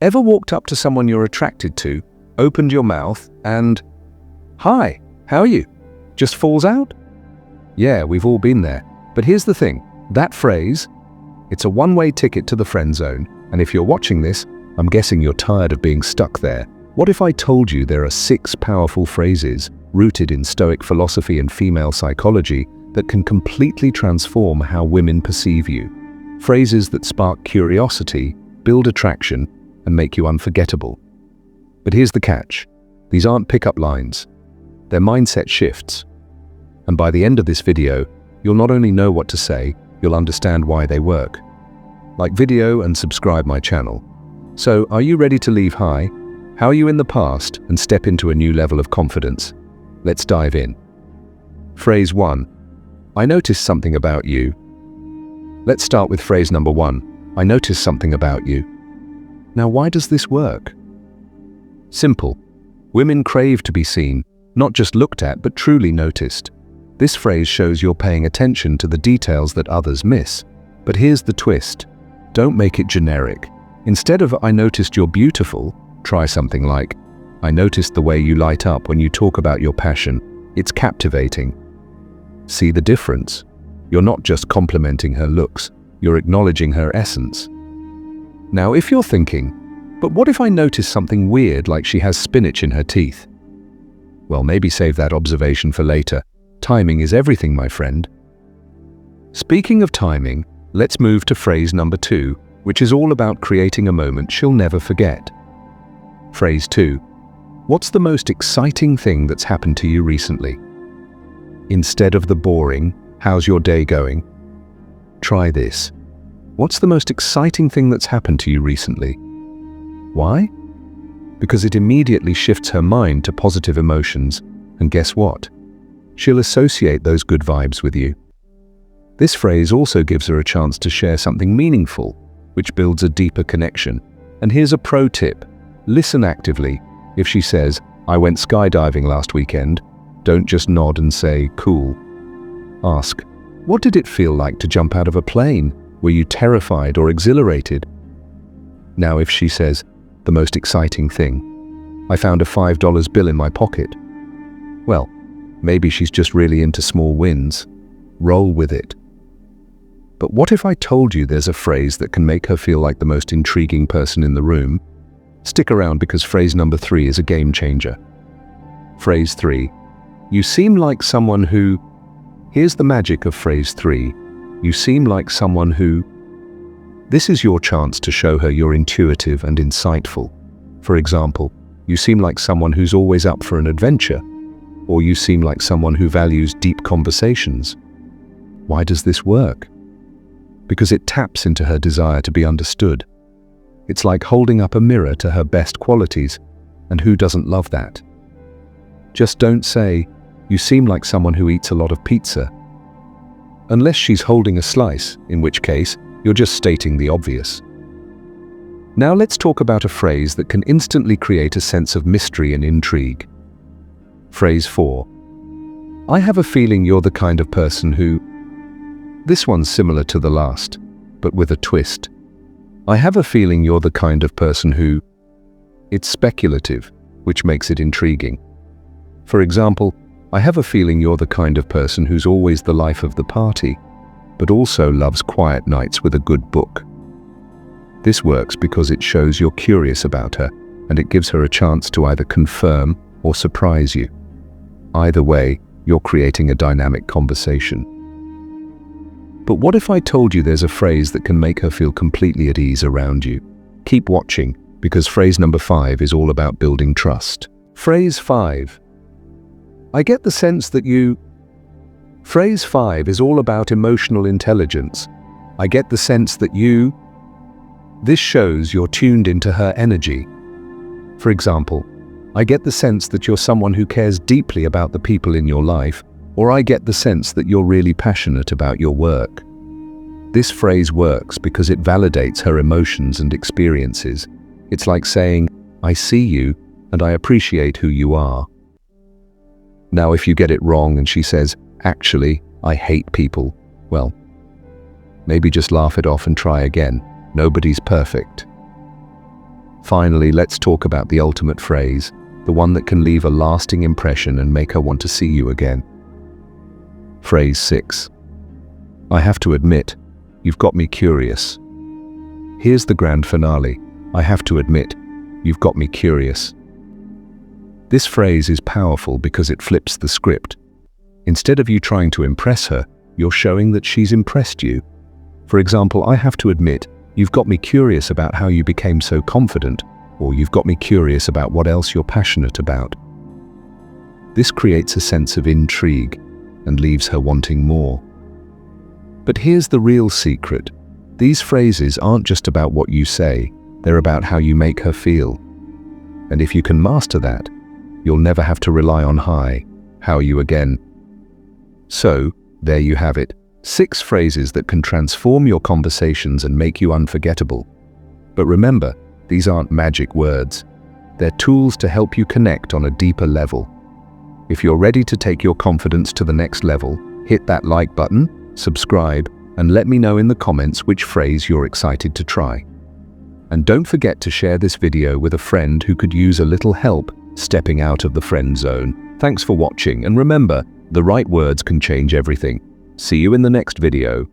Ever walked up to someone you're attracted to, opened your mouth, and, "Hi, how are you?" just falls out? Yeah, we've all been there. But here's the thing, that phrase, it's a one-way ticket to the friend zone. And if you're watching this, I'm guessing you're tired of being stuck there. What if I told you there are 6 powerful phrases rooted in Stoic philosophy and female psychology that can completely transform how women perceive you? Phrases that spark curiosity, build attraction, and make you unforgettable. But here's the catch. These aren't pickup lines. They're mindset shifts. And by the end of this video, you'll not only know what to say, you'll understand why they work. Like video and subscribe my channel. So, are you ready to leave high? How are you in the past and step into a new level of confidence? Let's dive in. Phrase 1. I noticed something about you. Let's start with phrase number 1. I noticed something about you. Now, why does this work? Simple. Women crave to be seen, not just looked at, but truly noticed. This phrase shows you're paying attention to the details that others miss. But here's the twist. Don't make it generic. Instead of "I noticed you're beautiful," try something like, "I noticed the way you light up when you talk about your passion. It's captivating." See the difference? You're not just complimenting her looks, you're acknowledging her essence. Now, if you're thinking, but what if I notice something weird like she has spinach in her teeth? Well, maybe save that observation for later. Timing is everything, my friend. Speaking of timing, let's move to phrase number 2, which is all about creating a moment she'll never forget. Phrase 2. What's the most exciting thing that's happened to you recently? Instead of the boring, "How's your day going?" Try this. What's the most exciting thing that's happened to you recently? Why? Because it immediately shifts her mind to positive emotions, and guess what? She'll associate those good vibes with you. This phrase also gives her a chance to share something meaningful, which builds a deeper connection. And here's a pro tip. Listen actively. If she says, "I went skydiving last weekend," don't just nod and say, "Cool." Ask, "What did it feel like to jump out of a plane? Were you terrified or exhilarated?" Now, if she says, "The most exciting thing, I found a $5 bill in my pocket," well, maybe she's just really into small wins. Roll with it. But what if I told you there's a phrase that can make her feel like the most intriguing person in the room? Stick around, because phrase number 3 is a game changer. Phrase 3. You seem like someone who... Here's the magic of phrase 3. You seem like someone who... This is your chance to show her you're intuitive and insightful. For example, you seem like someone who's always up for an adventure, or you seem like someone who values deep conversations. Why does this work? Because it taps into her desire to be understood. It's like holding up a mirror to her best qualities, and who doesn't love that? Just don't say, "You seem like someone who eats a lot of pizza," unless she's holding a slice, in which case, you're just stating the obvious. Now let's talk about a phrase that can instantly create a sense of mystery and intrigue. Phrase 4. I have a feeling you're the kind of person who... This one's similar to the last, but with a twist. I have a feeling you're the kind of person who... It's speculative, which makes it intriguing. For example, I have a feeling you're the kind of person who's always the life of the party, but also loves quiet nights with a good book. This works because it shows you're curious about her, and it gives her a chance to either confirm or surprise you. Either way, you're creating a dynamic conversation. But what if I told you there's a phrase that can make her feel completely at ease around you? Keep watching, because phrase number 5 is all about building trust. Phrase 5. I get the sense that you... Phrase 5 is all about emotional intelligence. I get the sense that you... This shows you're tuned into her energy. For example, I get the sense that you're someone who cares deeply about the people in your life, or I get the sense that you're really passionate about your work. This phrase works because it validates her emotions and experiences. It's like saying, "I see you, and I appreciate who you are." Now, if you get it wrong and she says, "Actually, I hate people," well, maybe just laugh it off and try again. Nobody's perfect. Finally, let's talk about the ultimate phrase, the one that can leave a lasting impression and make her want to see you again. Phrase 6. I have to admit, you've got me curious. Here's the grand finale. I have to admit, you've got me curious. This phrase is powerful because it flips the script. Instead of you trying to impress her, you're showing that she's impressed you. For example, I have to admit, you've got me curious about how you became so confident, or you've got me curious about what else you're passionate about. This creates a sense of intrigue and leaves her wanting more. But here's the real secret. These phrases aren't just about what you say, they're about how you make her feel. And if you can master that, you'll never have to rely on how you again. So, there you have it. 6 phrases that can transform your conversations and make you unforgettable. But remember, these aren't magic words. They're tools to help you connect on a deeper level. If you're ready to take your confidence to the next level, hit that like button, subscribe, and let me know in the comments which phrase you're excited to try. And don't forget to share this video with a friend who could use a little help stepping out of the friend zone. Thanks for watching, and remember, the right words can change everything. See you in the next video.